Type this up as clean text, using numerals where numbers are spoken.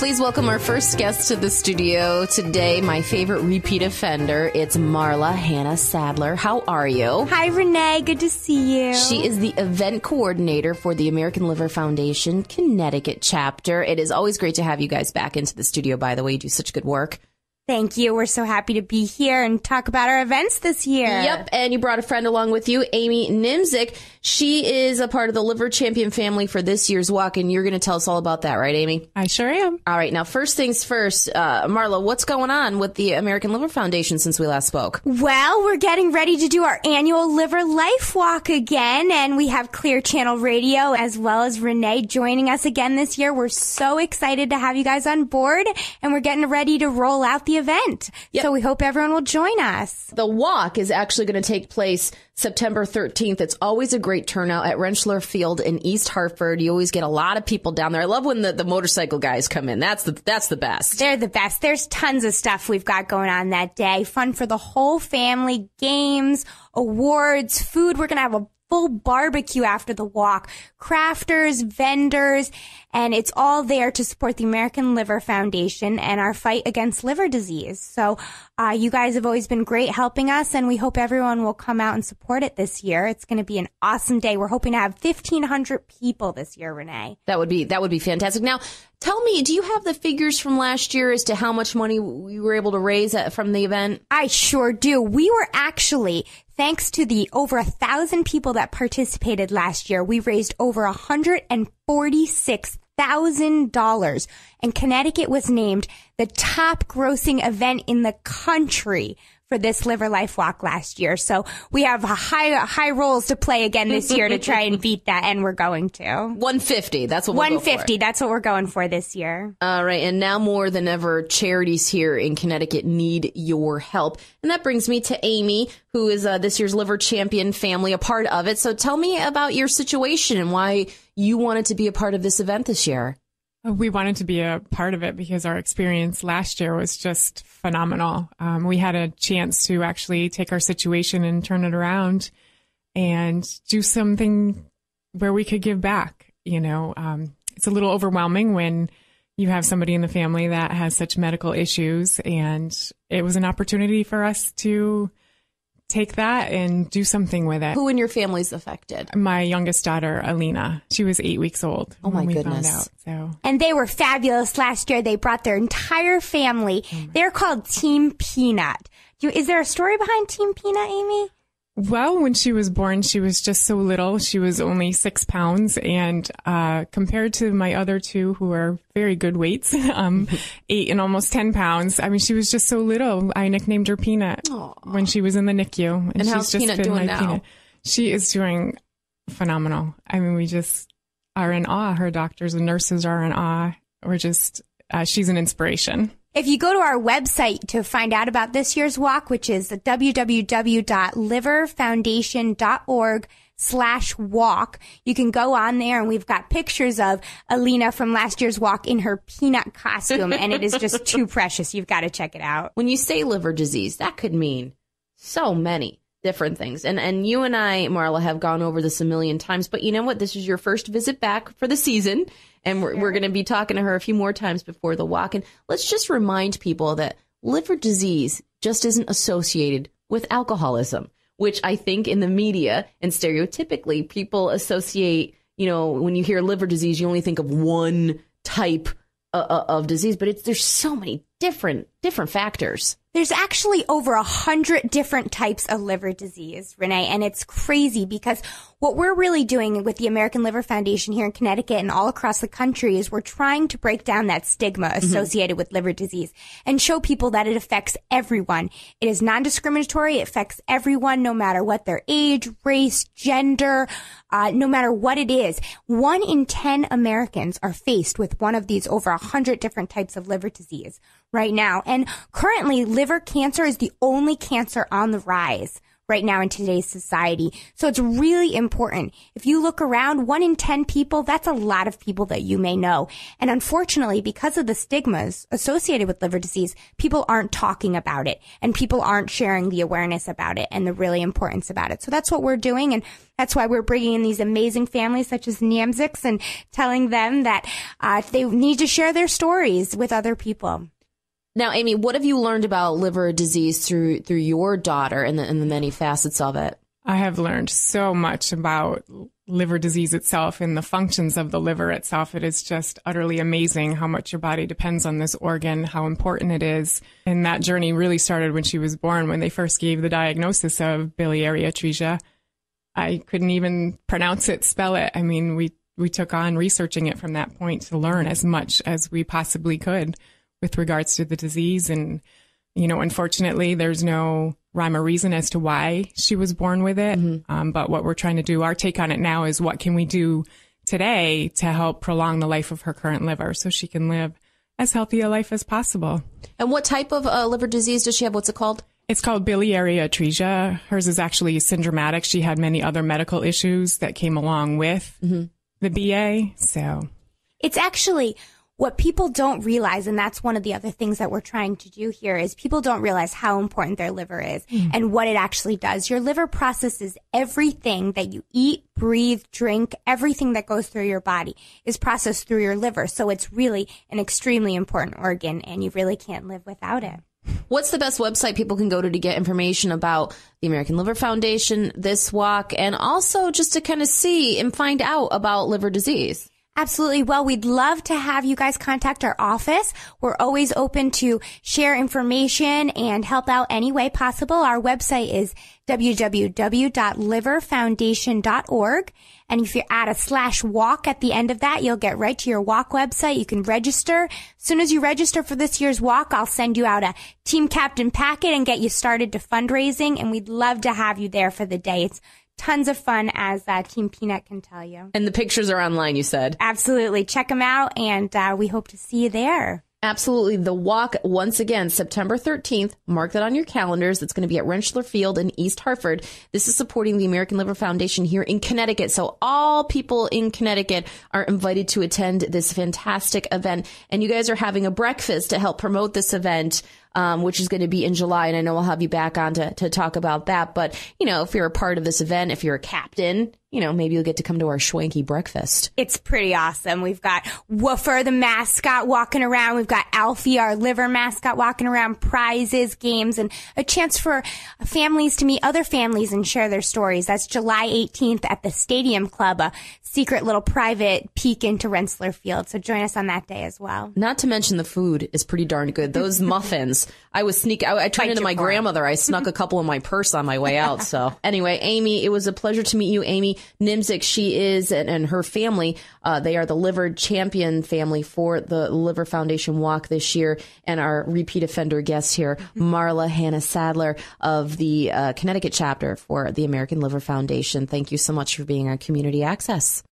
Please welcome our first guest to the studio today, my favorite repeat offender. It's Marla Hannah Sadler. How are you? Hi, Renee. Good to see you. She is the event coordinator for the American Liver Foundation Connecticut chapter. It is always great to have you guys back into the studio, by the way. You do such good work. Thank you. We're so happy to be here and talk about our events this year. Yep, and you brought a friend along with you, Aimee Niemczyk. She is a part of the Liver Champion family for this year's walk, and you're going to tell us all about that, right, Aimee? I sure am. All right, now first things first, Marla, what's going on with the American Liver Foundation since we last spoke? Well, we're getting ready to do our annual Liver Life Walk again, and we have Clear Channel Radio as well as Renee joining us again this year. We're so excited to have you guys on board, and we're getting ready to roll out the event. Yep. So we hope everyone will join us. The walk is actually going to take place September 13th. It's always a great turnout at Rentschler Field in East Hartford. You always get a lot of people down there. I love when the motorcycle guys come in. That's the best. They're the best. There's tons of stuff we've got going on that day. Fun for the whole family, games, awards, food. We're going to have a full barbecue after the walk, crafters, vendors, and it's all there to support the American Liver Foundation and our fight against liver disease. So you guys have always been great helping us, and we hope everyone will come out and support it this year. It's going to be an awesome day. We're hoping to have 1,500 people this year, Renee. That would be fantastic. Now, tell me, do you have the figures from last year as to how much money we were able to raise from the event? I sure do. We were actually, thanks to the over 1,000 people that participated last year, we raised over $146,000, and Connecticut was named the top grossing event in the country for this Liver Life Walk last year. So we have high roles to play again this year to try and beat that, and we're going to. 150, that's what we're going for. 150, that's what we're going for this year. All right, and now more than ever, charities here in Connecticut need your help. And that brings me to Aimee, who is this year's Liver Champion family, a part of it. So tell me about your situation and why you wanted to be a part of this event this year. We wanted to be a part of it because our experience last year was just phenomenal. We had a chance to actually take our situation and turn it around and do something where we could give back. You know, it's a little overwhelming when you have somebody in the family that has such medical issues, and it was an opportunity for us to take that and do something with it. Who in your family's affected? My youngest daughter, Alina. She was 8 weeks old. Oh, my goodness. Found out, so. And they were fabulous last year. They brought their entire family. They're called Team Peanut. Is there a story behind Team Peanut, Aimee? Well, when she was born, she was just so little. She was only 6 pounds. And compared to my other two, who are very good weights, 8 and almost 10 pounds, I mean, she was just so little. I nicknamed her Peanut when she was in the NICU. And how's she's Peanut just doing been now? Peanut. She is doing phenomenal. I mean, we just are in awe. Her doctors and nurses are in awe. We're just, she's an inspiration. If you go to our website to find out about this year's walk, which is www.liverfoundation.org/walk, you can go on there, and we've got pictures of Alina from last year's walk in her peanut costume, and it is just too precious. You've got to check it out. When you say liver disease, that could mean so many different things. And you and I, Marla, have gone over this a million times, but you know what? This is your first visit back for the season, and we're going to be talking to her a few more times before the walk. And let's just remind people that liver disease just isn't associated with alcoholism, which I think in the media and stereotypically people associate, you know, when you hear liver disease, you only think of one type of disease, but there's so many different factors. There's actually over 100 different types of liver disease, Renee, and it's crazy because what we're really doing with the American Liver Foundation here in Connecticut and all across the country is we're trying to break down that stigma associated with liver disease and show people that it affects everyone. It is non-discriminatory. It affects everyone, no matter what their age, race, gender, no matter what it is. 1 in 10 Americans are faced with one of these over 100 different types of liver disease right now. And currently, liver cancer is the only cancer on the rise right now in today's society. So it's really important. If you look around, 1 in 10 people, that's a lot of people that you may know. And unfortunately, because of the stigmas associated with liver disease, people aren't talking about it and people aren't sharing the awareness about it and the really importance about it. So that's what we're doing. And that's why we're bringing in these amazing families such as Niemczyks and telling them that they need to share their stories with other people. Now, Aimee, what have you learned about liver disease through your daughter and the many facets of it? I have learned so much about liver disease itself and the functions of the liver itself. It is just utterly amazing how much your body depends on this organ, how important it is. And that journey really started when she was born, when they first gave the diagnosis of biliary atresia. I couldn't even pronounce it, spell it. I mean, we took on researching it from that point to learn as much as we possibly could with regards to the disease. And, you know, unfortunately, there's no rhyme or reason as to why she was born with it. Mm-hmm. But what we're trying to do, our take on it now is what can we do today to help prolong the life of her current liver so she can live as healthy a life as possible. And what type of liver disease does she have? What's it called? It's called biliary atresia. Hers is actually syndromatic. She had many other medical issues that came along with the BA. So it's actually what people don't realize, and that's one of the other things that we're trying to do here, is people don't realize how important their liver is and what it actually does. Your liver processes everything that you eat, breathe, drink, everything that goes through your body is processed through your liver. So it's really an extremely important organ, and you really can't live without it. What's the best website people can go to get information about the American Liver Foundation, this walk, and also just to kind of see and find out about liver disease? Absolutely. Well, we'd love to have you guys contact our office. We're always open to share information and help out any way possible. Our website is www.liverfoundation.org. And if you add a /walk at the end of that, you'll get right to your walk website. You can register. As soon as you register for this year's walk, I'll send you out a team captain packet and get you started to fundraising. And we'd love to have you there for the day. It's tons of fun, as Team Peanut can tell you. And the pictures are online, you said. Absolutely. Check them out, and we hope to see you there. Absolutely. The walk, once again, September 13th. Mark that on your calendars. It's going to be at Rentschler Field in East Hartford. This is supporting the American Liver Foundation here in Connecticut. So all people in Connecticut are invited to attend this fantastic event. And you guys are having a breakfast to help promote this event, which is going to be in July. And I know I'll have you back on to talk about that. But, you know, if you're a part of this event, if you're a captain, you know, maybe you'll get to come to our schwanky breakfast. It's pretty awesome. We've got Woofer, the mascot, walking around. We've got Alfie, our liver mascot, walking around, prizes, games, and a chance for families to meet other families and share their stories. That's July 18th at the Stadium Club, a secret little private peek into Rentschler Field. So join us on that day as well. Not to mention the food is pretty darn good. Those muffins, I turned into my grandmother. I snuck a couple in my purse on my way out. So anyway, Aimee, it was a pleasure to meet you. Aimee Niemczyk, she is, and her family, they are the liver champion family for the Liver Foundation Walk this year. And our repeat offender guest here, Marla Hannah Sadler of the Connecticut chapter for the American Liver Foundation. Thank you so much for being on Community Access.